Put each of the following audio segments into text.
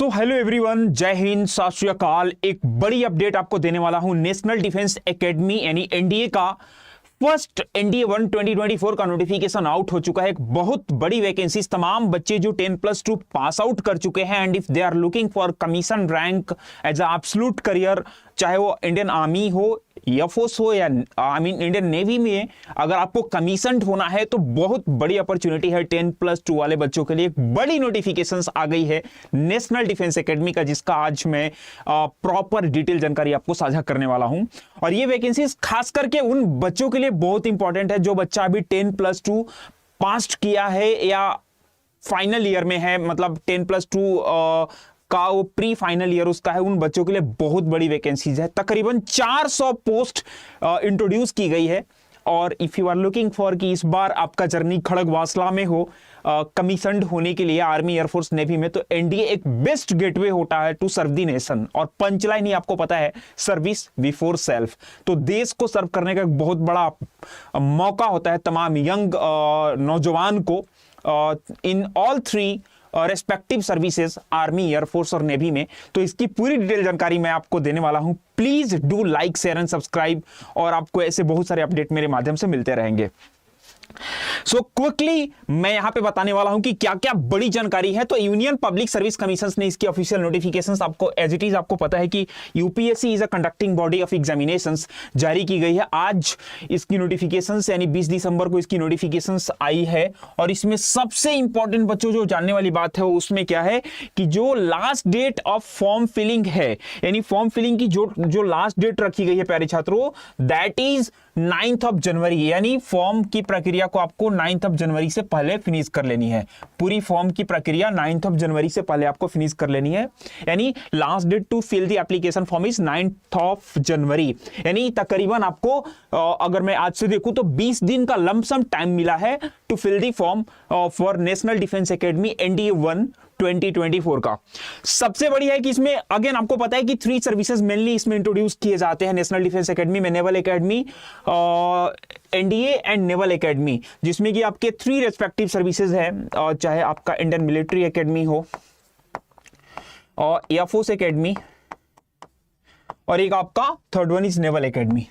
So hello everyone, जय हिंद, सत श्री अकाल। एक बड़ी अपडेट आपको देने वाला हूं। नेशनल डिफेंस एकेडमी यानी एनडीए का फर्स्ट एनडीए 1 2024 का नोटिफिकेशन आउट हो चुका है। एक बहुत बड़ी वैकेंसी, तमाम बच्चे जो 10+2 पास आउट कर चुके हैं and if they are looking for commission rank as a absolute career, चाहे वो इंडियन आर्मी हो, एयरफोर्स हो या इंडियन नेवी में, अगर आपको कमीशनड होना है तो बहुत बड़ी अपॉर्चुनिटी है 10+2 वाले बच्चों के लिए। एक बड़ी नोटिफिकेशंस आ गई है नेशनल डिफेंस एकेडमी का, जिसका आज मैं प्रॉपर डिटेल जानकारी आपको साझा करने वाला हूं। और ये वैकेंसीज खास करके उन बच्चों के लिए बहुत इंपॉर्टेंट है जो बच्चा अभी 10+2 पास किया है या फाइनल ईयर में है, मतलब 10+2 का वो प्री फाइनल ईयर उसका है। उन बच्चों के लिए बहुत बड़ी वैकेंसीज है। तकरीबन 400 पोस्ट इंट्रोड्यूस की गई है। और if you are looking for कि इस बार आपका जर्नी खड़गवासला में हो कमीशनड होने के लिए आर्मी, एयरफोर्स, नेवी में, तो एनडीए एक बेस्ट गेटवे होता है टू सर्व द नेशन। और पंचलाइन ही आपको पता है, सर्विस बिफोर सेल्फ। तो देश को सर्व करने का एक बहुत बड़ा मौका होता है तमाम यंग नौजवान को in all 3 respective services, army, air force और नेवी में। तो इसकी पूरी डिटेल जानकारी मैं आपको देने वाला हूं। Please do like, share and subscribe, और आपको ऐसे बहुत सारे अपडेट मेरे माध्यम से मिलते रहेंगे। सो क्विकली मैं यहां पे बताने वाला हूं कि क्या क्या बड़ी जानकारी है। तो यूनियन पब्लिक सर्विस कमीशन ने इसकी ऑफिशियल नोटिफिकेशंस, आपको एज इट इज आपको पता है कि UPSC is a conducting body of examinations, जारी की गई है। आज इसकी नोटिफिकेशंस यानी 20 दिसंबर को इसकी नोटिफिकेशंस आई है। और इसमें सबसे इंपॉर्टेंट बच्चों जो जानने वाली बात है उसमें क्या है कि जो last date of form filling है, यानी फॉर्म फिलिंग की जो लास्ट डेट रखी गई है प्यारे छात्रों, दैट इज 9 जनवरी। यानी फॉर्म की प्रक्रिया को आपको 9 जनवरी से पहले फिनिश कर लेनी है। पूरी फॉर्म की प्रक्रिया 9 जनवरी से पहले आपको फिनिश कर लेनी है। यानी last date to fill the application form is 9 January. यानी तकरीबन आपको अगर मैं आज से देखूं तो 20 दिन का लमसम टाइम मिला है to fill the form for national defence academy NDA 1 2024 का। सबसे बढ़िया है कि इसमें अगेन आपको पता है कि 3 सर्विसेज मेनली इसमें इंट्रोड्यूस किए जाते हैं नेशनल डिफेंस एकेडमी में। Naval academy, NDA and naval academy, जिसमें कि आपके 3 रेस्पेक्टिव सर्विसेज हैं, चाहे आपका इंडियन मिलिट्री एकेडमी हो और एयरफोर्स एकेडमी, और एक आपका third one is naval academy.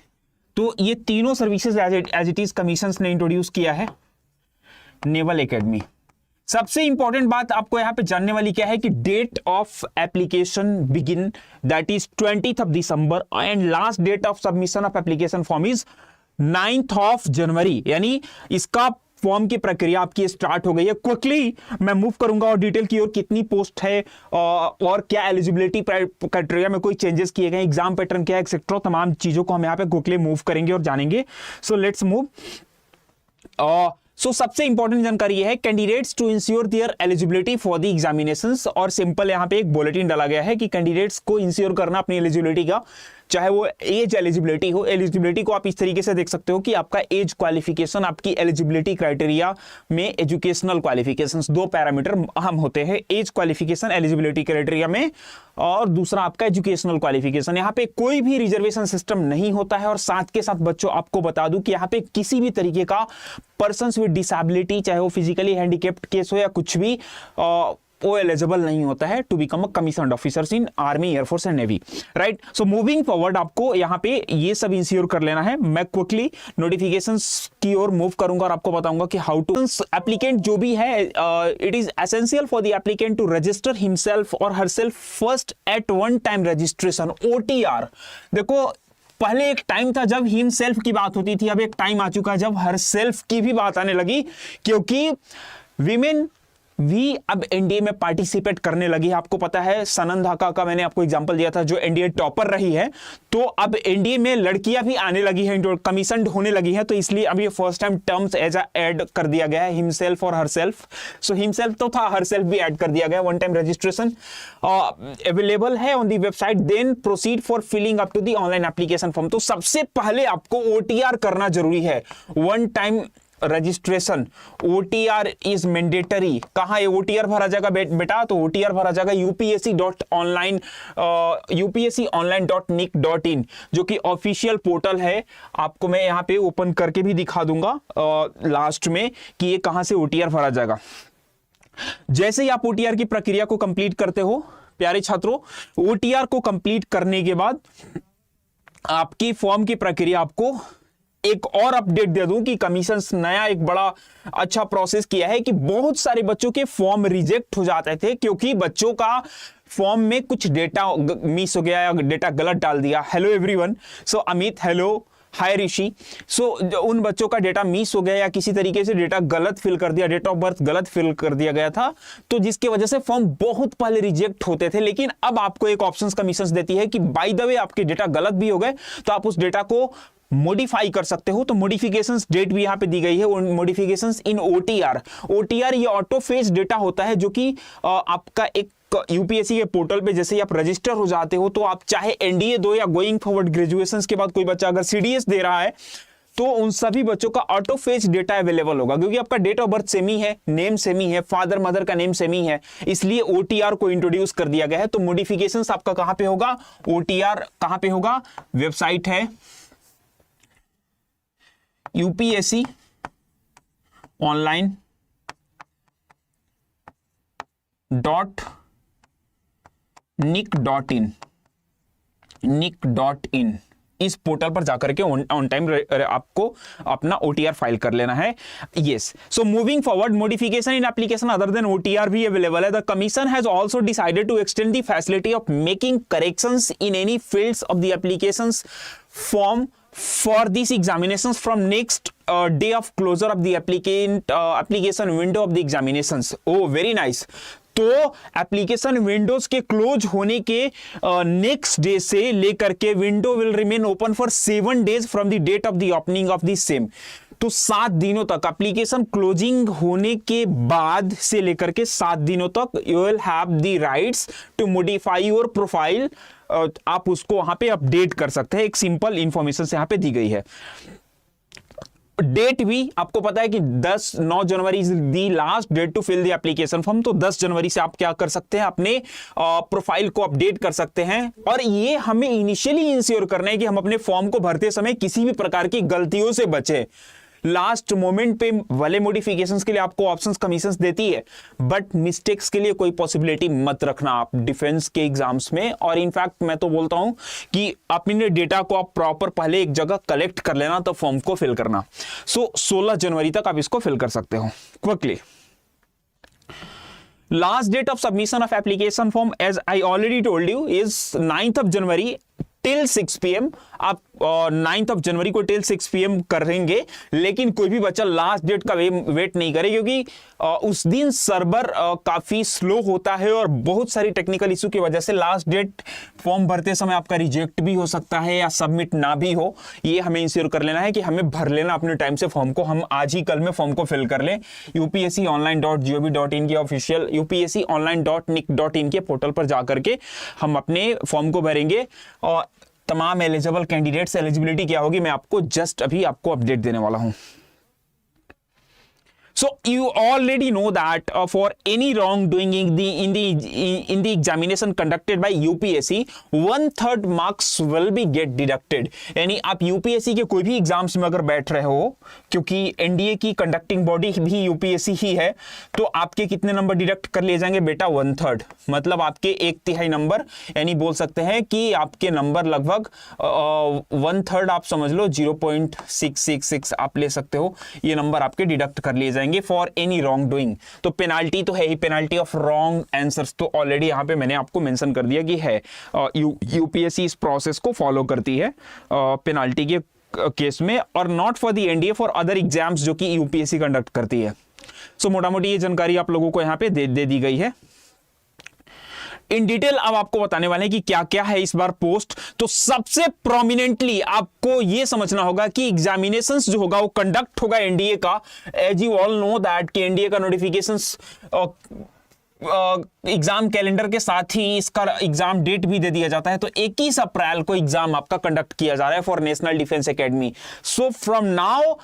तो ये तीनों services as it is commission ने इंट्रोड्यूस किया है नेवल एकेडमी। सबसे इंपॉर्टेंट बात आपको यहां पे जानने वाली क्या है कि date of application begin, that is 20 December, and last date of submission of application form is 9 January. यानी इसका फॉर्म की प्रक्रिया आपकी स्टार्ट हो गई है। क्विकली मैं मूव करूंगा और डिटेल की ओर, कितनी पोस्ट है और क्या एलिजिबिलिटी क्राइटेरिया में कोई चेंजेस किए गए, एग्जाम पैटर्न क्या है, एक्सेट्रा, तमाम चीजों को हम यहां पे क्विकली मूव करेंगे और जानेंगे। So let's move. सो सबसे इंपॉर्टेंट जानकारी यह है, candidates to ensure their eligibility for the examinations. और सिंपल यहां पे एक बुलेटिन डाला गया है कि कैंडिडेट्स को इंश्योर करना अपनी एलिजिबिलिटी का, चाहे वो एज एलिजिबिलिटी हो। एलिजिबिलिटी को आप इस तरीके से देख सकते हो कि आपका एज क्वालिफिकेशन, आपकी एलिजिबिलिटी क्राइटेरिया में एजुकेशनल क्वालिफिकेशंस, 2 पैरामीटर अहम होते हैं, एज क्वालिफिकेशन एलिजिबिलिटी क्राइटेरिया में, और दूसरा आपका एजुकेशनल क्वालिफिकेशन। यहाँ पे कोई भी रिजर्वेशन सिस्टम नहीं होता है। और साथ के साथ बच्चों आपको बता दूं कि यहाँ पे किसी भी तरीके का पर्सन्स विद डिसेबिलिटी, चाहे वो फिजिकली हैंडीकेप्ड केस हो या कुछ भी, वो एलिजिबल नहीं होता है to become a commissioned officers in army, air force and navy, right. So moving forward आपको यहाँ पे ये सब इंश्योर कर लेना है। मैं क्विकली नोटिफिकेशंस की ओर मूव करूंगा और आपको बताऊंगा कि हाउ टू एप्लीकेंट जो भी है, it is essential for the applicant to register himself और herself first at one time registration, OTR। देखो, पहले एक टाइम था जब हिम सेल्फ की बात होती थी, अब एक टाइम आ चुका है जब हर सेल्फ की भी बात आने लगी, क्योंकि विमेन भी अब एनडीए में पार्टिसिपेट करने लगी है। आपको पता है सनन धाका का मैंने आपको एग्जांपल दिया था, जो एनडीए टॉपर रही है। तो अब एनडीए में लड़कियां भी आने लगी हैं, कमीशन्ड होने लगी हैं। तो इसलिए अब ये first time terms as add कर दिया गया है, हिमसेल्फ और हरसेल्फ। सो हिमसेल्फ तो था, हरसेल्फ भी ऐड कर दिया गया। वन टाइम रजिस्ट्रेशन अवेलेबल है on the website, then proceed for filling up to the online application form. तो सबसे पहले आपको OTR करना जरूरी है, one time registration. OTR is mandatory. कहां ये OTR भरा जाएगा बेटा? तो OTR भरा जाएगा upsc.online.nic.in, जो कि ऑफिशियल पोर्टल है। आपको मैं यहां पे ओपन करके भी दिखा दूंगा लास्ट में कि ये कहां से OTR भरा जाएगा। जैसे ही आप OTR की प्रक्रिया को कंप्लीट करते हो, प्यारे छात्रों, ओटीआर को कंप्लीट करने के बाद आपकी फॉर्म की प्रक्रिया, आपको एक और अपडेट दे दूं कि कमीशंस नया एक बड़ा अच्छा प्रोसेस किया है कि बहुत सारे बच्चों के फॉर्म रिजेक्ट हो जाते थे क्योंकि बच्चों का फॉर्म में कुछ डेटा मिस हो गया या डेटा गलत डाल दिया। हेलो एवरीवन, सो अमित, हेलो, हाय ऋषि। सो उन बच्चों का डेटा मिस हो गया या किसी तरीके से डेटा गलत फिल कर दिया, डेट ऑफ बर्थ गलत फिल कर दिया गया था, तो जिसकी वजह से फॉर्म बहुत पहले रिजेक्ट होते थे। लेकिन अब आपको एक ऑप्शंस कमीशंस देती है कि बाय द वे आपके डेटा गलत भी हो गए तो आप उस डेटा को मॉडिफाई कर सकते हो। तो मॉडिफिकेशंस डेट भी यहां पे दी गई है, मॉडिफिकेशंस इन ओटीआर। ओटीआर ये ऑटोफेज डेटा होता है जो कि आपका एक यूपीएससी के पोर्टल पे जैसे ही आप रजिस्टर हो जाते हो तो आप चाहे एनडीए दो या गोइंग फॉरवर्ड ग्रेजुएशन के बाद कोई बच्चा अगर सीडीएस दे रहा है तो उन सभी बच्चों का ऑटोफेज डेटा अवेलेबल होगा क्योंकि आपका डेट ऑफ बर्थ सेम ही है, नेम सेम ही है, फादर मदर का नेम सेम ही है, इसलिए ओटीआर को इंट्रोड्यूस कर दिया गया है। तो मॉडिफिकेशंस आपका कहां पे होगा, ओटीआर कहां पे होगा, वेबसाइट है यूपीएससी ऑनलाइन nic.in इस पोर्टल पर जाकर के ऑन टाइम आपको अपना ओटीआर फाइल कर लेना है। Yes, so moving forward, modification in application other than OTR भी अवेलेबल है। The commission has also decided to extend the facility of making corrections in any fields of the applications form for these examinations from next day of closure of the application window of the examinations. Oh, very nice. तो application windows के close होने के next day से लेकर के window will remain open for 7 days from the date of the opening of the same. तो 7 दिनों तक एप्लीकेशन क्लोजिंग होने के बाद से लेकर के 7 दिनों तक you will have the rights to modify your profile. आप उसको वहां पे अपडेट कर सकते हैं। एक सिंपल इंफॉर्मेशन से यहां पे दी गई है। डेट भी आपको पता है कि 9 January is the last date to fill the application form. तो 10 जनवरी से आप क्या कर सकते हैं, अपने प्रोफाइल को अपडेट कर सकते हैं। और ये हमें इनिशियली इंश्योर करना है कि हम अपने फॉर्म को भरते समय किसी भी प्रकार की गलतियों से बचे। लास्ट मोमेंट पे वाले मॉडिफिकेशंस के लिए आपको ऑप्शंस कमीशंस देती है, बट मिस्टेक्स के लिए कोई पॉसिबिलिटी मत रखना आप डिफेंस के एग्जाम्स में। और इनफैक्ट मैं तो बोलता हूं कि अपने डेटा को आप प्रॉपर पहले एक जगह कलेक्ट कर लेना तो फॉर्म को फिल करना। सो 16 जनवरी तक आप इसको फिल कर सकते हो quickly. Last date of submission of application form as I already told you is 9th January till 6 PM। आप 9th जनवरी को टिल 6 PM करेंगे, लेकिन कोई भी बच्चा लास्ट डेट का वेट नहीं करे क्योंकि उस दिन सर्वर काफी स्लो होता है और बहुत सारी टेक्निकल इशू की वजह से लास्ट डेट फॉर्म भरते समय आपका रिजेक्ट भी हो सकता है या सबमिट ना भी हो। ये हमें इंश्योर कर लेना है कि हमें भर लेना अपने टाइम से फॉर्म को, हम आज ही कल में फॉर्म को फिल कर लें। upsconline.gov.in के ऑफिशियल upsconline.nic.in के पोर्टल पर जाकर के हम अपने फॉर्म को भरेंगे और तमाम एलिजिबल कैंडिडेट्स एलिजिबिलिटी क्या होगी मैं आपको जस्ट अभी आपको अपडेट देने वाला हूं। So you already know that for any wrongdoing in the examination conducted by UPSC, 1/3 marks will be get deducted। यानी आप UPSC के कोई भी एग्जाम्स में अगर बैठ रहे हो, क्योंकि एनडीए की कंडक्टिंग बॉडी भी UPSC ही है, तो आपके कितने नंबर डिडक्ट कर लिए जाएंगे बेटा, 1/3, मतलब आपके 1/3 नंबर। यानी बोल सकते हैं कि आपके नंबर लगभग 1/3 आप समझ लो 0.666 आप ले सकते हो। ये नंबर आपके डिडक्ट कर लिए जाएंगे फॉर एनी रॉन्ग डूइंग। तो पेनाल्टी तो है ही, पेनाल्टी ऑफ रॉन्ग आंसर्स तो ऑलरेडी यहां पे मैंने आपको मेंशन कर दिया कि है। यूपीएससी इस प्रोसेस को फॉलो करती है पेनाल्टी के केस में, और not for the NDA, for other exams जो कि यूपीएससी कंडक्ट करती है। सो मोटा मोटी ये जानकारी आप लोगों को यहां पे दे दी गई है। इन डिटेल अब आपको बताने वाले हैं कि क्या क्या है इस बार पोस्ट। तो सबसे प्रोमिनेंटली आपको यह समझना होगा कि एग्जामिनेशंस जो होगा वो कंडक्ट होगा एनडीए का। As you all know that कि एनडीए का नोटिफिकेशंस एग्जाम कैलेंडर के साथ ही इसका एग्जाम डेट भी दे दिया जाता है। तो 21 अप्रैल को एग्जाम आपका कंडक्ट किया जा रहा है for national defence academy. So from now,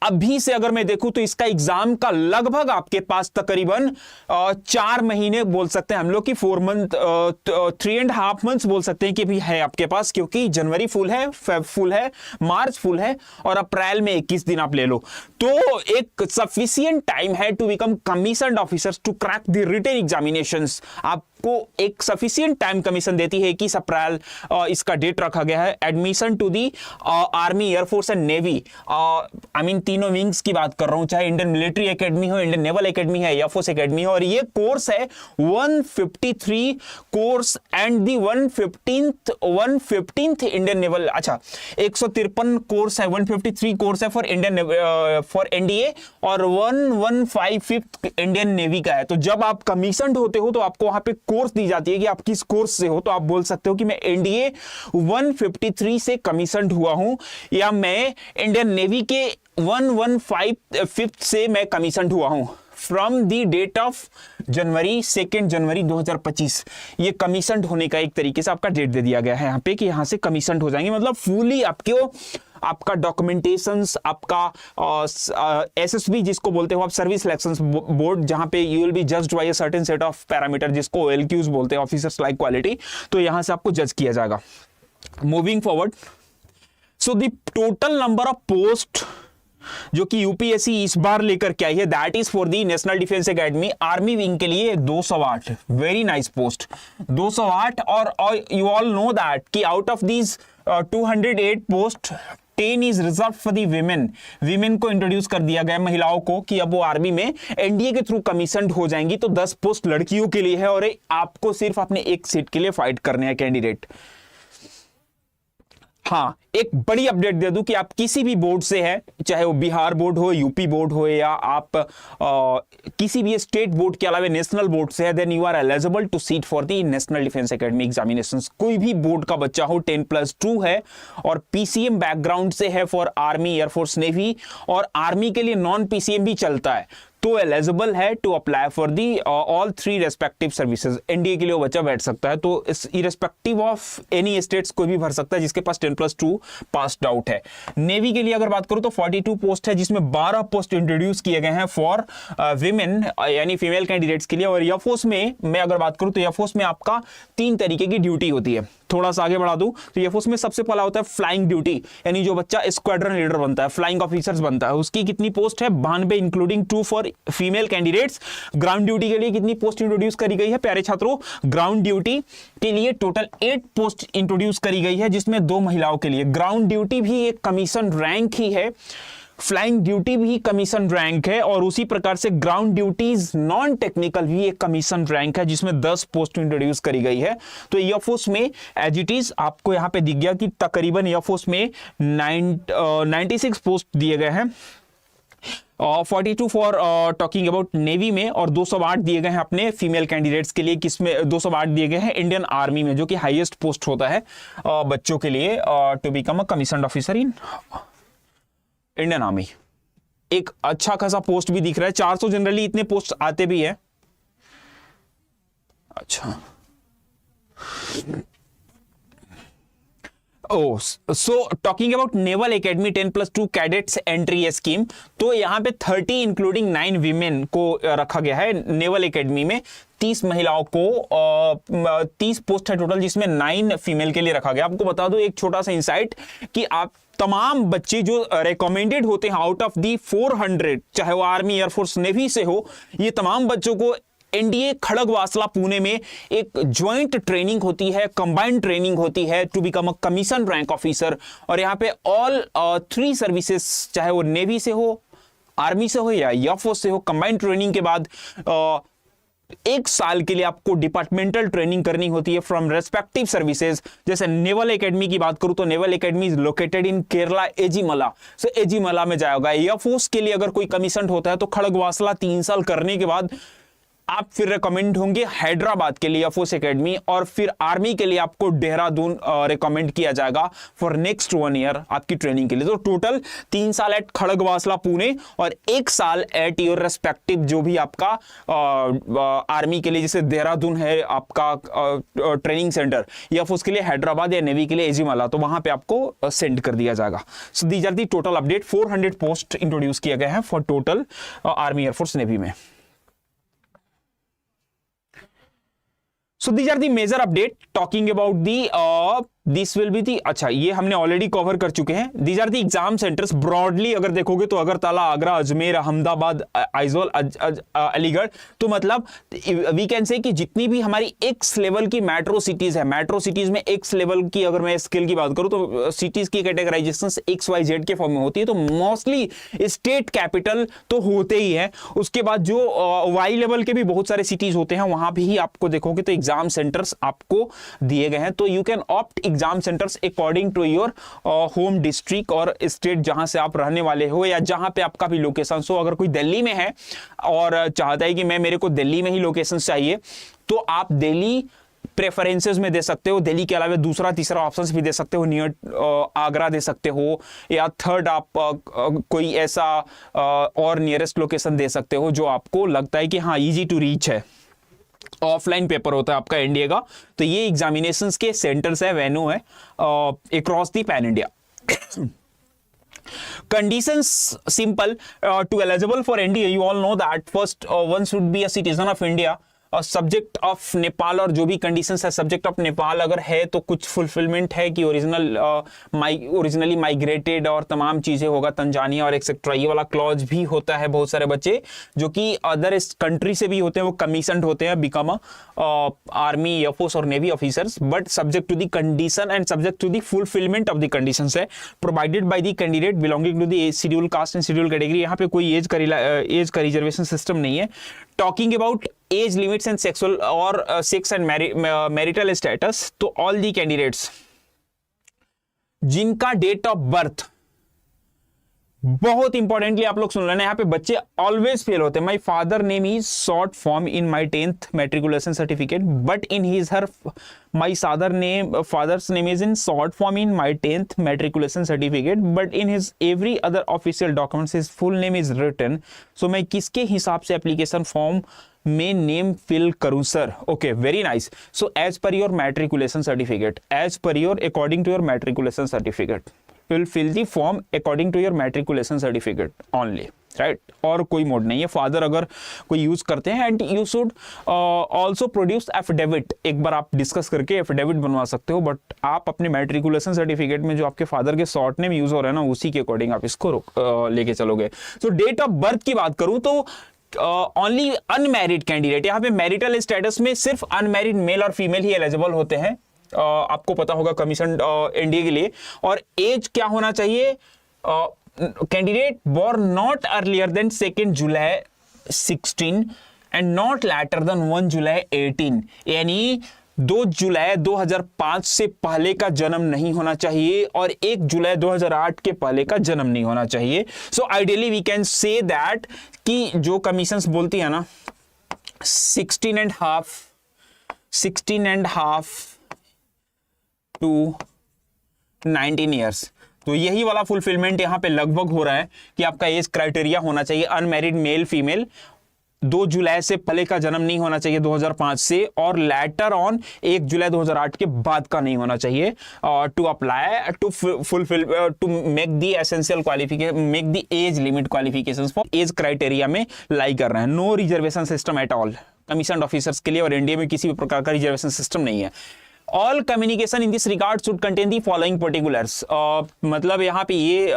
अभी से अगर मैं देखूं तो इसका एग्जाम का लगभग आपके पास तकरीबन 4 महीने बोल सकते हैं हम लोग कि 4 मंथ 3.5 मंथ्स बोल सकते हैं कि भी है आपके पास, क्योंकि जनवरी फुल है, फेब फुल है, मार्च फुल है और अप्रैल में 21 दिन आप ले लो। तो एक सफिशिएंट टाइम है to become commissioned officers to crack the written examinations. आप आपको एक सफिशिएंट टाइम कमीशन देती है। 21 अप्रैल इसका डेट रखा गया है। Admission to the army, air force and navy, I mean तीनों विंग्स की बात कर रहा हूं, चाहे इंडियन मिलिट्री एकेडमी हो, इंडियन नेवल एकेडमी है, एयरफोर्स एकेडमी हो। और ये कोर्स है 153 course and the 115th Indian naval, अच्छा 153 कोर्स है, 153 कोर्स है फॉर एनडीए और 115th इंडियन नेवी का है। तो जब आप कमीशनड होते हो तो आपको वहां पे कोर्स दी जाती है कि आप किस कोर्स से हो, तो आप बोल सकते हो कि मैं एनडीए 153 से कमीशनड हुआ हूं, या मैं इंडियन नेवी के 115th से मैं कमीशनड हुआ हूं from the date of January 2 January 2025। ये कमीशनड होने का एक तरीके से आपका डेट दे दिया गया है यहाँ पे कि यहां से कमीशनड हो जाएंगे, मतलब फुली आपका डॉक्यूमेंटेशंस, आपका एसएसबी जिसको बोलते हो आप, सर्विस सिलेक्शन बोर्ड, जहां पे you will be judged by a certain set of parameter जिसको OLQs बोलते हैं, ऑफिसर्स लाइक क्वालिटी। तो यहां से आपको जज किया जाएगा। Moving forward, so the total number of post जो कि यूपीएससी इस बार लेकर के आई है, that is for the national defence academy army wing के लिए 208। Very nice post 208। और यू ऑल नो दैट कि out of these 208 post 10 is reserve for the women को इंट्रोड्यूस कर दिया गया, महिलाओं को, कि अब वो आर्मी में एनडीए के थ्रू कमीशनड हो जाएंगी। तो 10 पोस्ट लड़कियों के लिए है और आपको सिर्फ अपने एक सीट के लिए फाइट करने हैं कैंडिडेट। हाँ, एक बड़ी अपडेट दे दूं कि आप किसी भी बोर्ड से है, चाहे वो बिहार बोर्ड हो, यूपी बोर्ड हो, या आप किसी भी स्टेट बोर्ड के अलावा नेशनल बोर्ड से है, then you are eligible to seat for the national defence academy examinations. कोई भी बोर्ड का बच्चा हो, 10+2 है और पीसीएम बैकग्राउंड से है फॉर आर्मी, एयरफोर्स, नेवी, और आर्मी के लिए नॉन पीसीएम भी चलता है, तो एलिजिबल है to apply for the all 3 respective services. NDA के लिए वो बच्चा बैठ सकता है, तो इरेस्पेक्टिव ऑफ एनी स्टेट्स कोई भी भर सकता है जिसके पास 10+2 पास्ड आउट है। नेवी के लिए अगर बात करूं तो 42 पोस्ट है, जिसमें 12 पोस्ट इंट्रोड्यूस किए गए हैं फॉर विमेन यानी फीमेल कैंडिडेट्स के लिए। और एयरफोर्स में मैं अगर बात करूं तो एयरफोर्स में आपका 3 तरीके की ड्यूटी होती है। थोड़ा सा आगे बढ़ा दूं तो एयरफोर्स में सबसे पहला होता है फ्लाइंग ड्यूटी, यानी जो बच्चा स्क्वाड्रन लीडर बनता है, फ्लाइंग ऑफिसर्स बनता है, उसकी कितनी पोस्ट है? 92, including 2 for female candidates. Ground duty के लिए कितनी पोस्ट इंट्रोड्यूस करी गई है प्यारे छात्रों? ग्राउंड ड्यूटी के लिए टोटल 8 पोस्ट इंट्रोड्यूस करी गई है, जिसमें 2 महिलाओं के लिए। ग्राउंड ड्यूटी भी एक कमीशन रैंक ही है, फ्लाइंग ड्यूटी भी कमीशन रैंक है, और उसी प्रकार से ग्राउंड ड्यूटीज नॉन टेक्निकल भी एक कमीशन रैंक है, जिसमें 10 पोस्ट इंट्रोड्यूस करी गई है। तो एयरफोर्स में एज इट इज आपको यहां पे दिख गया कि तकरीबन एयरफोर्स में 96 पोस्ट दिए गए हैं, 42 फॉर टॉकिंग अबाउट नेवी में, और 208 दिए गए हैं अपने फीमेल कैंडिडेट्स के लिए। किसमें 208 दिए गए हैं? इंडियन आर्मी में, जो कि हाईएस्ट पोस्ट होता है बच्चों के लिए to become a commissioned officer in Indian army. एक अच्छा खासा पोस्ट भी दिख रहा है, 400 जनरली इतने पोस्ट आते भी है। अच्छा, so talking about naval academy 10+2 cadets entry scheme, तो यहां पे 30 इंक्लूडिंग 9 वीमेन को रखा गया है नेवल एकेडमी में। 30 महिलाओं को 30 पोस्ट है टोटल, जिसमें 9 फीमेल के लिए रखा गया। आपको बता दो एक छोटा सा इंसाइट कि आप तमाम बच्चे जो रिकमेंडेड होते हैं आउट ऑफ दी 400, चाहे वो आर्मी, एयरफोर्स, नेवी से हो, ये तमाम बच्चों को एनडीए खड़गवासला पुणे में एक ज्वाइंट ट्रेनिंग होती है, कंबाइंड ट्रेनिंग होती है to become a commission rank officer. और यहाँ पे ऑल 3 सर्विसेज, चाहे वो नेवी से हो, आर्मी से हो या एयरफोर्स से हो, कंबाइंड ट्रेनिंग के बाद 1 साल के लिए आपको डिपार्टमेंटल ट्रेनिंग करनी होती है फ्रॉम रेस्पेक्टिव सर्विसेज। जैसे नेवल एकेडमी की बात करूं तो naval academy is located in Kerala, Ezhimala, so Ezhimala में जाएगा। एयरफोर्स के लिए अगर कोई कमीशन होता है तो खड़गवासला 3 साल करने के बाद आप फिर रिकमेंड होंगे हैदराबाद के लिए एयरफोर्स एकेडमी, और फिर आर्मी के लिए आपको देहरादून रिकमेंड किया जाएगा फॉर नेक्स्ट 1 ईयर आपकी ट्रेनिंग के लिए। तो टोटल 3 साल एट खड़गवासला पुणे और 1 साल एट योर रेस्पेक्टिव जो भी आपका आर्मी के लिए, जैसे देहरादून है आपका ट्रेनिंग सेंटर, एयरफोर्स के लिए हैदराबाद या नेवी के लिए एजीमला, तो वहां पे आपको सेंड कर दिया जाएगा। So these are the total update. 400 post introduce किया गया है for total army, air force, navy में। So these are the major update talking about the this will be the, अच्छा ये हमने ऑलरेडी कवर कर चुके हैं। These are the exam centres broadly अगर देखोगे तो अगरतला, आगरा, अजमेर, अहमदाबाद, आइजोल, अलीगढ़। तो मतलब वी कैन से कि जितनी भी हमारी एक्स लेवल की मेट्रो सिटीज है, मेट्रो सिटीज में एक्स लेवल की अगर मैं स्किल की बात करूं तो सिटीज की कैटेगराइजेशन XYZ के फॉर्म में होती है। तो मोस्टली स्टेट कैपिटल तो होते ही है, उसके बाद जो वाई लेवल के भी बहुत सारे सिटीज होते हैं वहां भी आपको देखोगे तो एग्जाम सेंटर्स आपको दिए गए हैं। तो you can opt exam centres according to your home district और स्टेट जहां से आप रहने वाले हो या जहां पे आपका भी लोकेशन हो। अगर कोई दिल्ली में है और चाहता है कि मेरे को दिल्ली में ही लोकेशन चाहिए, तो आप दिल्ली प्रेफरेंसेस में दे सकते हो। दिल्ली के अलावा दूसरा तीसरा ऑप्शन भी दे सकते हो, नियर आगरा दे सकते हो, या थर्ड आप कोई ऐसा और नियरेस्ट लोकेशन दे सकते हो जो आपको लगता है कि हाँ इजी टू रीच है। ऑफलाइन पेपर होता है आपका एनडीए का। तो ये एग्जामिनेशंस के सेंटर्स है, वेन्यू है across the pan India. Conditions simple to eligible for NDA. You all know that first one should be a citizen of India, subject of Nepal, और जो भी कंडीशंस है सब्जेक्ट ऑफ नेपाल अगर है तो कुछ फुलफिलमेंट है कि ओरिजिनली माइग्रेटेड और तमाम चीजें होगा, तंजानिया और एक्सेट्रा। ये वाला क्लॉज भी होता है। बहुत सारे बच्चे जो कि अदर कंट्री से भी होते हैं वो कमीशनड होते हैं, बिकम आर्मी, एयरफोर्स और navy officers, but subject to the condition and subject to the fulfilment of the conditions है provided by the candidate belonging to the schedule caste and schedule category. यहाँ पे कोई age का reservation system नहीं है। Talking about age limits and sexual और sex and marital status, तो all the candidates जिनका डेट ऑफ बर्थ, बहुत इंपॉर्टेंटली आप लोग सुन लेना, यहाँ पे बच्चे ऑलवेज फेल होते हैं। My father name is short form in my 10th matriculation certificate, but in his her my father's name is in short form in my 10th matriculation certificate, but in his every other official documents his full name is written. So मैं किसके हिसाब से application form में name fill करूं sir? Okay, very nice. So as per your matriculation certificate, as per your according to your matriculation certificate will fill the form according to your matriculation certificate only, right? और कोई mode नहीं है। Father अगर कोई use करते हैं, and you should also produce affidavit. एक बार आप डिस्कस करके एफिडेविट बनवा सकते हो, बट आप अपने मैट्रिकुलेशन सर्टिफिकेट में जो आपके फादर के शॉर्ट नेम यूज हो रहा है ना, उसी के अकॉर्डिंग आप इसको लेके चलोगे। सो डेट ऑफ बर्थ की बात करूं तो ओनली अनमैरिड कैंडिडेट, यहाँ पे मैरिटल स्टेटस में सिर्फ अनमैरिड मेल और फीमेल ही एलिजिबल होते हैं। आपको पता होगा कमीशन एनडीए के लिए। और एज क्या होना चाहिए? Candidate born not earlier than 2 July 16 and not later than 1 July 18, यानी 2 जुलाई 2005 से पहले का जन्म नहीं होना चाहिए और 1 जुलाई 2008 के पहले का जन्म नहीं होना चाहिए। So ideally we can say that कि जो कमीशंस बोलती है ना 16 and half to 19 ईयर्स, तो यही वाला फुलफिलमेंट यहां पे लगभग हो रहा है कि आपका एज क्राइटेरिया होना चाहिए अनमैरिड मेल फीमेल, 2 जुलाई से पहले का जन्म नहीं होना चाहिए 2005 से, और लेटर ऑन 1 जुलाई 2008 के बाद का नहीं होना चाहिए to apply to fulfil to make the essential qualification, make the age limit qualifications for age criteria में लाई कर रहे हैं। No reservation system at all commissioned officers के लिए, और एनडीए में किसी भी प्रकार का रिजर्वेशन सिस्टम नहीं है। All communication in this regard should contain the following particulars. मतलब यहाँ पे ये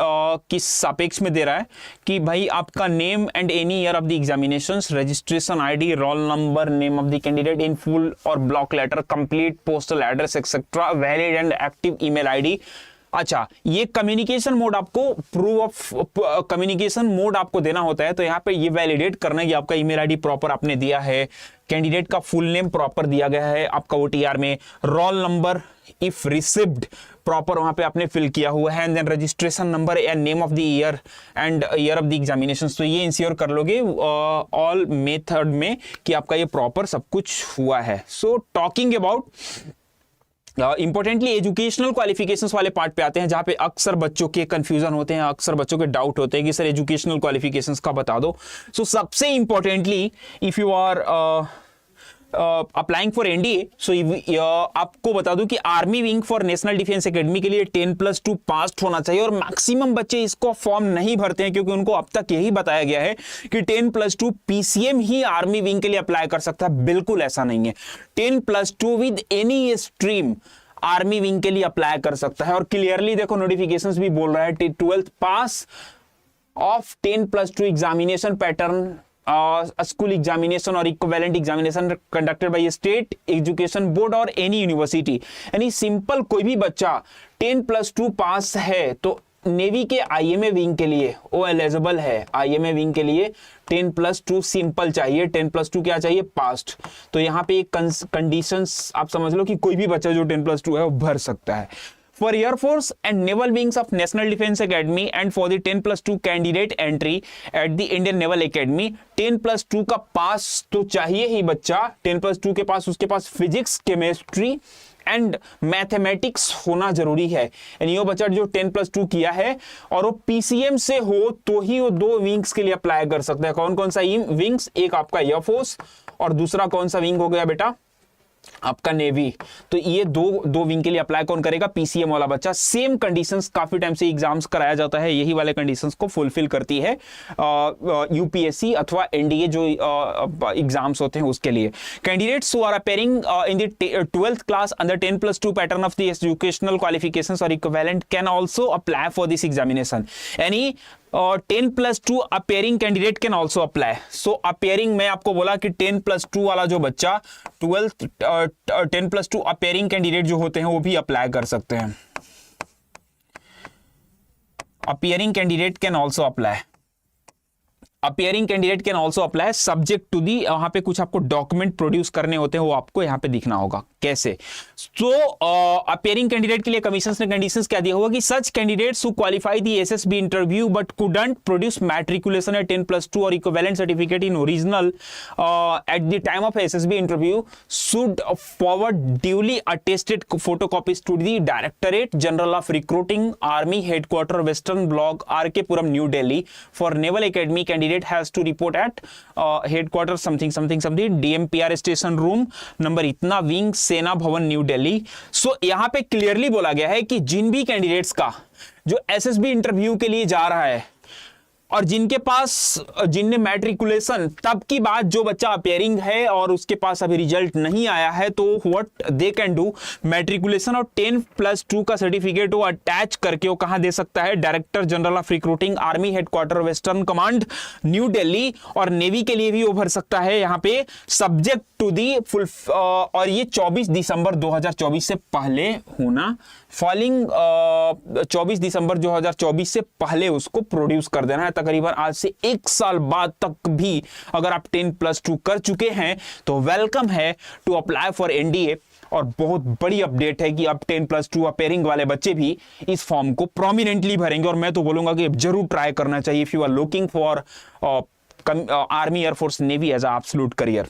किस सापेक्ष में दे रहा है कि भाई आपका name and any year of the examinations, registration ID, roll number, name of the candidate in full और block letter, complete postal address etcetera, valid and active email ID. अच्छा, ये कम्युनिकेशन मोड आपको प्रूफ ऑफ कम्युनिकेशन मोड आपको देना होता है, तो यहाँ पे ये वैलिडेट करना है कि आपका ईमेल आईडी प्रॉपर आपने दिया है, कैंडिडेट का फुल नेम प्रॉपर दिया गया है आपका ओटीआर में, roll number if received proper वहां पे आपने फिल किया हुआ है, and then registration number and name of the year and year of the examination. तो ये इंश्योर कर लोगे ऑल मेथड में कि आपका ये प्रॉपर सब कुछ हुआ है। So talking about importantly educational qualifications वाले पार्ट पे आते हैं, जहां पे अक्सर बच्चों के कंफ्यूजन होते हैं, अक्सर बच्चों के डाउट होते हैं कि सर एजुकेशनल क्वालिफिकेशंस का बता दो। सो सबसे importantly if you are applying for NDA, so आपको बता दूं कि army wing for national defence academy के लिए 10+2 पास होना चाहिए, और मैक्सिमम बच्चे इसको फॉर्म नहीं भरते हैं क्योंकि उनको अब तक यही बताया गया है कि 10+2 पीसीएम ही आर्मी विंग के लिए अप्लाई कर सकता है। बिल्कुल ऐसा नहीं है। 10+2 with any stream army wing के लिए अप्लाई कर सकता है। और क्लियरली देखो नोटिफिकेशंस भी बोल रहा है 12th pass of 10+2 examination pattern school examination और equivalent examination conducted by state education board और एनी यूनिवर्सिटी। यानी सिंपल कोई भी बच्चा 10+2 पास है तो नेवी के आईएमए विंग के लिए वो एलिजिबल है। आईएमए विंग के लिए 10+2 सिंपल चाहिए, 10+2 क्या चाहिए, पास्ट। तो यहाँ पे एक कंडीशंस आप समझ लो कि कोई भी बच्चा जो 10+2 है वो भर सकता है। For Air Force and Naval Wings of National Defense Academy and for the 10+2 candidate entry at the Indian Naval Academy 10+2 का पास तो चाहिए ही बच्चा। 10+2 के पास उसके पास फिजिक्स, केमिस्ट्री एंड मैथमेटिक्स होना जरूरी है। यानी वो बच्चा जो 10+2 किया है और वो पीसीएम से हो तो ही वो 2 विंग्स के लिए अप्लाई कर सकता है। कौन कौन सा विंग्स, एक आपका एयरफोर्स और दूसरा कौन सा विंग हो गया बेटा, आपका नेवी। तो ये दो विंग के लिए अप्लाई कौन करेगा, पीसीएम वाला बच्चा। सेम कंडीशंस काफी टाइम से एग्जाम्स कराया जाता है, यही वाले कंडीशंस को फुलफिल करती है यूपीएससी अथवा एनडीए जो एग्जाम्स होते हैं उसके लिए। Candidates who are appearing in the 12th class under 10+2 pattern of the educational qualifications और equivalent can also apply for this examination. यानी 10+2 appearing candidate can also apply. So appearing में आपको बोला कि 10+2 वाला जो बच्चा 10+2 अपेयरिंग कैंडिडेट जो होते हैं वो भी अप्लाई कर सकते हैं। Appearing candidate can also apply, appearing candidate can also apply subject to the, वहां पे कुछ आपको डॉक्यूमेंट प्रोड्यूस करने होते हैं वो आपको यहां पे दिखना होगा कैसे। तो अपेयरिंग कैंडिडेट के लिए कमीशन ने कंडीशंस क्या दिया होगा कि such candidates who qualify the SSB interview but couldn't produce matriculation at 10+2 और equivalent certificate in original at the time of SSB interview should forward duly attested photocopies to the directorate general of recruiting army headquarter western block RK Puram new Delhi for naval academy. Candidate has to report at headquarters something DMPR station room number इतना wing Sena Bhavan new Delhi. सो यहां पे clearly बोला गया है कि जिन भी candidates का जो एसएसबी इंटरव्यू के लिए जा रहा है और जिनने मैट्रिकुलेशन तब की बात जो बच्चा अपेयरिंग है और उसके पास अभी रिजल्ट नहीं आया है तो what they can do, matriculation और 10+2 का सर्टिफिकेट वो अटैच करके वो कहां दे सकता है, director general of recruiting army headquarter western command new Delhi. और नेवी के लिए भी वो भर सकता है यहां पे सब्जेक्ट टू दी फुल, और ये 24 दिसंबर 2024 से पहले होना, फॉलिंग 24 दिसंबर 2024 से पहले उसको प्रोड्यूस कर देना है। तकरीबन आज से 1 साल बाद तक भी अगर आप 10+2 कर चुके हैं तो वेलकम है टू अप्लाई फॉर एनडीए। और बहुत बड़ी अपडेट है कि अब 10+2 अपेयरिंग वाले बच्चे भी इस फॉर्म को प्रोमिनेंटली भरेंगे। और मैं तो बोलूंगा कि जरूर ट्राई करना चाहिए if you are looking for army air force navy as a absolute career.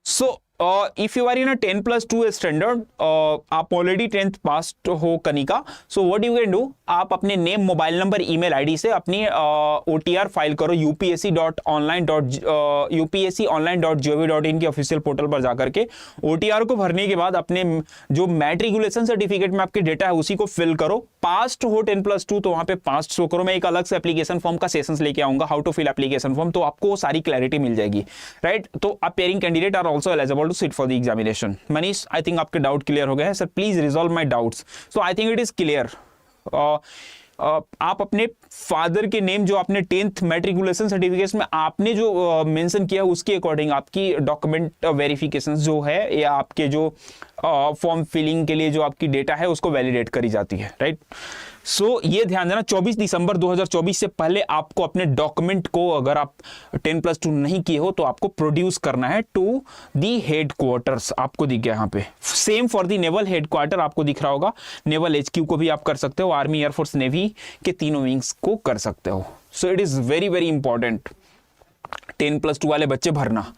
So if you are in a 10+2 standard, आप ऑलरेडी 10th पास हो Kanika, so what you can do, आप अपने name, mobile number, email ID से अपनी OTR file करो upsc.online.gov.in के official portal पर जाकर के। OTR को भरने के बाद अपने जो मैट्रिकुलेशन सर्टिफिकेट में आपके डेटा है उसी को फिल करो। पास्ट हो 10+2 तो वहां पे पास्ट शो करो। मैं एक अलग से एप्लीकेशन फॉर्म का सेशंस लेके आऊंगा, how to fill application form, तो आपको सारी क्लैरिटी मिल जाएगी, राइट। तो appearing candidate are also eligible to sit for the examination. Manish, I think आपके डाउट क्लियर हो गए हैं। Sir please resolve my doubts. So I think it is clear. आप अपने फादर के नेम जो आपने 10th मैट्रिकुलेशन सर्टिफिकेट में आपने जो मेंशन किया उसके अकॉर्डिंग आपकी डॉक्यूमेंट वेरिफिकेशन जो है या आपके जो फॉर्म फिलिंग के लिए जो आपकी डेटा है उसको वैलिडेट करी जाती है, राइट। सो ये ध्यान देना 24 दिसंबर 2024 से पहले आपको अपने डॉक्यूमेंट को, अगर आप 10+2 नहीं किए हो तो आपको प्रोड्यूस करना है टू दी हेडक्वार्टर्स। आपको दिख गया यहाँ पे, same for the naval headquarter आपको दिख रहा होगा। नेवल HQ को भी आप कर सकते हो, आर्मी एयरफोर्स नेवी के तीनों विंग्स को कर सकते हो। So it is very very important 10+2 वाले बच्चे भरना।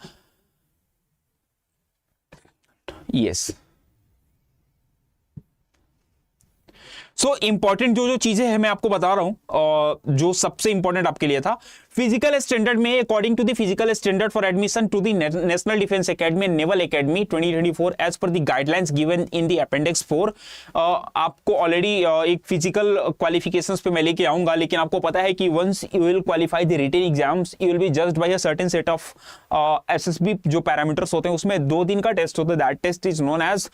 यस, सो इंपॉर्टेंट जो चीजें हैं मैं आपको बता रहा हूं, जो सबसे इंपॉर्टेंट आपके लिए था, फिजिकल स्टैंडर्ड में according to the physical standard for admission to the national defence academy naval academy 2024 as per the guidelines given in the appendix 4। आपको ऑलरेडी एक फिजिकल क्वालिफिकेशंस पे मैं लेके आऊंगा, लेकिन आपको पता है कि once you will qualify the written exams you will be judged by a certain set of SSB जो पैरामीटर्स होते हैं, उसमें 2 दिन का टेस्ट होता है। That test is known as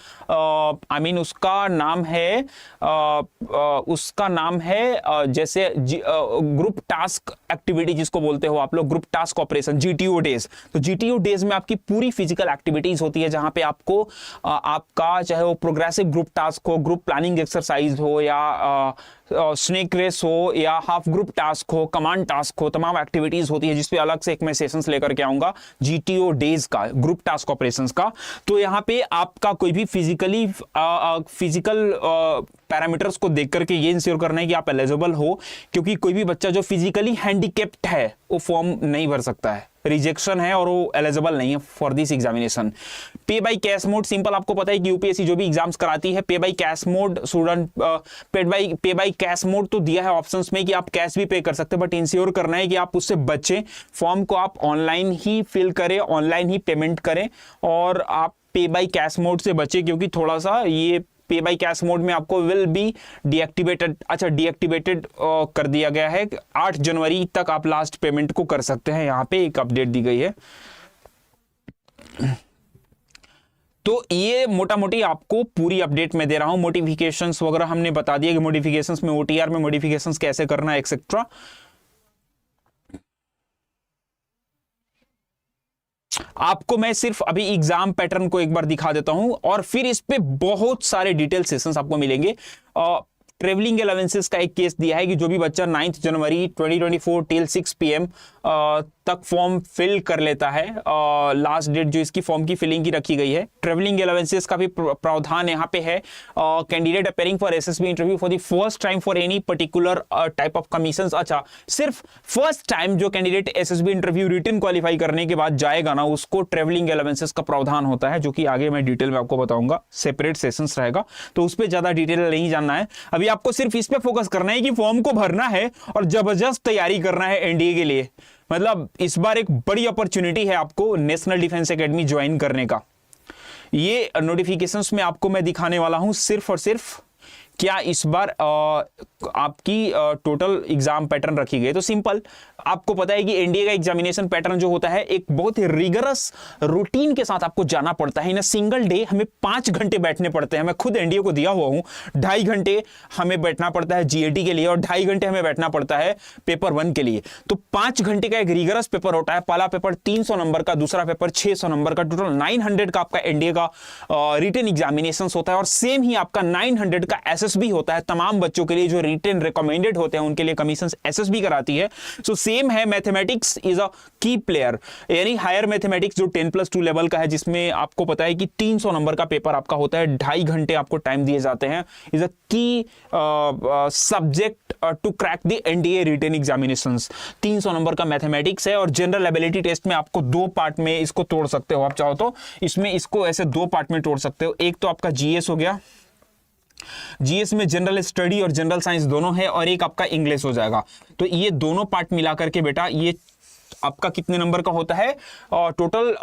उसका नाम है जैसे ग्रुप टास्क एक्टिविटी जिसको बोलते हो आप लोग, group task operation, GTO days. तो जीटीओ डेज में आपकी पूरी फिजिकल एक्टिविटीज होती है, जहां पे आपको आपका चाहे वो प्रोग्रेसिव ग्रुप टास्क हो, ग्रुप प्लानिंग एक्सरसाइज हो, या स्नेक रेस हो, या हाफ ग्रुप टास्क हो, कमांड टास्क हो, तमाम एक्टिविटीज होती है, जिसपे अलग से एक मैं सेशंस लेकर के आऊंगा जीटीओ डेज का, ग्रुप टास्क ऑपरेशंस का। तो यहाँ पे आपका कोई भी फिजिकल पैरामीटर्स को देख करके ये इंश्योर करना है कि आप एलिजिबल हो, क्योंकि कोई भी बच्चा जो फिजिकली हैंडीकेप्ड है वो फॉर्म नहीं भर सकता है, रिजेक्शन है और वो एलिजिबल नहीं है फॉर दिस एग्जामिनेशन। पे बाय कैश मोड, सिंपल आपको पता है कि यूपीएससी जो भी एग्जाम्स कराती है पे बाय कैश मोड, स्टूडेंट पे बाय कैश मोड तो दिया है ऑप्शंस में कि आप कैश भी पे कर सकते हैं, बट इंश्योर करना है कि आप उससे बचें। फॉर्म को आप ऑनलाइन ही फिल करें, ऑनलाइन ही पेमेंट करें, और आप पे बाय कैश मोड से बचें, क्योंकि थोड़ा सा ये पे बाय कैश मोड में आपको विल बी डीएक्टिवेटेड, डीएक्टिवेटेड कर दिया गया है। 8 जनवरी तक आप लास्ट पेमेंट को कर सकते हैं, यहां पे एक अपडेट दी गई है। तो ये मोटा मोटी आपको पूरी अपडेट में दे रहा हूं। मॉडिफिकेशंस वगैरह हमने बता दिया कि मॉडिफिकेशंस में ओटीआर में मॉडिफिकेशंस कैसे करना है एक्सेट्रा। आपको मैं सिर्फ अभी एग्जाम पैटर्न को एक बार दिखा देता हूं, और फिर इस पे बहुत सारे डिटेल सेशंस आपको मिलेंगे। ट्रेवलिंग अलाउंसेस का एक केस दिया है कि जो भी बच्चा 9 जनवरी 2024 टिल 6 PM तक फॉर्म फिल कर लेता है, लास्ट डेट जो इसकी फॉर्म की फिलिंग की रखी गई है। ट्रेवलिंग अलाउंसेस का भी प्रावधान यहाँ पे है। Candidate appearing for SSB interview for the first time for any particular type of commission. अच्छा, सिर्फ फर्स्ट टाइम जो candidate SSB interview written qualify करने के बाद जाएगा ना, उसको ट्रेवलिंग अलाउंसेस का प्रावधान होता है, जो कि आगे मैं डिटेल में आपको बताऊंगा, सेपरेट सेशंस रहेगा, तो उस पर ज्यादा डिटेल नहीं जानना है। अभी आपको सिर्फ इस पे फोकस करना है कि फॉर्म को भरना है और जबरदस्त तैयारी करना है एनडीए के लिए। मतलब इस बार एक बड़ी अपॉर्चुनिटी है आपको नेशनल डिफेंस एकेडमी ज्वाइन करने का। ये नोटिफिकेशंस में आपको मैं दिखाने वाला हूं सिर्फ और सिर्फ क्या इस बार आपकी टोटल एग्जाम पैटर्न रखी गई। तो सिंपल आपको पता है कि एनडीए का एग्जामिनेशन पैटर्न जो होता है एक बहुत ही रिगरस रूटीन के साथ आपको जाना पड़ता है। इन सिंगल डे हमें 5 घंटे बैठने पड़ते हैं। मैं खुद एनडीए को दिया हुआ हूं, 2.5 घंटे हमें बैठना पड़ता है जीएटी के लिए और 2.5 घंटे हमें बैठना पड़ता है पेपर 1 के लिए। तो 5 घंटे का एक रिगरस पेपर होता है। पहला पेपर 300 नंबर का, दूसरा पेपर 600 नंबर का, टोटल 900 का आपका एनडीए का रिटन एग्जामिनेशन होता है। और सेम ही आपका 900 का एसएसबी होता है तमाम बच्चों के लिए जो रिटन रिकमेंडेड होते हैं, उनके लिए कमीशन एसएसबी कराती है। सो सेम है, मैथमेटिक्स इज अ की प्लेयर, यानी हायर मैथमेटिक्स जो 10+2 लेवल का है, जिसमें आपको पता है कि 300 नंबर का पेपर आपका होता है, 2.5 घंटे आपको टाइम दिए जाते हैं। Is a key subject to crack the NDA written examinations. 300 नंबर का मैथमेटिक्स है और जनरल एबिलिटी टेस्ट में आपको 2 पार्ट में इसको तोड़ सकते हो। आप चाहो तो इसमें इसको ऐसे 2 पार्ट में तोड़ सकते हो। एक तो आपका जीएस हो गया, जीएस में जनरल स्टडी और जनरल साइंस दोनों है, और एक आपका इंग्लिश हो जाएगा। तो ये दोनों पार्ट मिला करके बेटा ये आपका कितने नंबर का होता है, टोटल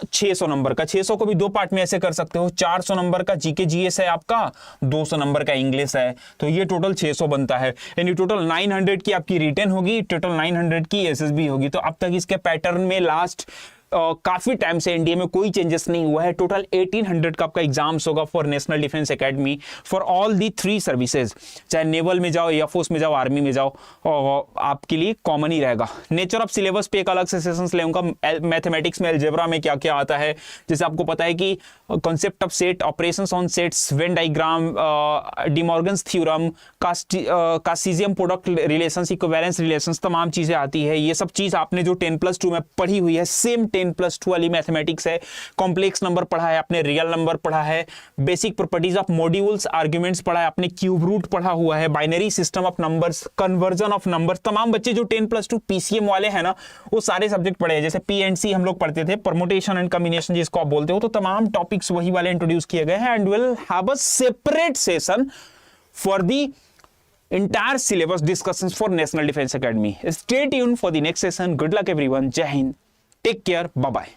600 नंबर का। 600 को भी 2 पार्ट में ऐसे कर सकते हो। 400 नंबर का जीके जीएस है आपका, 200 नंबर का इंग्लिश है, तो ये टोटल 600 बनता है। यानी टोटल 900 की आपकी रिटन होगी, टोटल 900 की एसएसबी होगी। तो अब तक इसके पैटर्न में लास्ट काफी टाइम से एनडीए में कोई चेंजेस नहीं हुआ है। टोटल 1800 का आपका एग्जाम्स होगा for national defence academy for all the 3 services, चाहे नेवल में जाओ, एयरफोर्स में जाओ, आर्मी में जाओ, और आपके लिए कॉमन ही रहेगा। नेचर ऑफ सिलेबस पे एक अलग से सेशंस लेऊंगा। मैथमेटिक्स में अलजेब्रा में क्या क्या आता है, जैसे आपको पता है कि concept of set, operations on sets, Venn diagram, De Morgan's theorem, Cartesian product relations, equivalence relations, तमाम चीजें आती है। ये सब चीज आपने जो 10+2 में पढ़ी हुई है, सेम 10+2 वाली मैथमेटिक्स है। कॉम्प्लेक्स नंबर पढ़ा है आपने, रियल नंबर पढ़ा है, basic properties of modules, arguments पढ़ा है आपने, क्यूब रूट पढ़ा हुआ है, binary system of numbers, conversion of numbers. तमाम बच्चे जो 10+2 पीसीएम वाले हैं ना, वो सारे सब्जेक्ट पढ़े हैं। जैसे पीएनसी हम लोग पढ़ते थे, परमुटेशन एंड कॉम्बिनेशन जिसको आप बोलते हो, तो तमाम टॉपिक्स वही वाले इंट्रोड्यूस किए गए हैं। And will have a separate session for the entire syllabus discussions for National Defense Academy. Stay tuned for the next session. Good luck everyone. Jai Hind. Take care. Bye bye.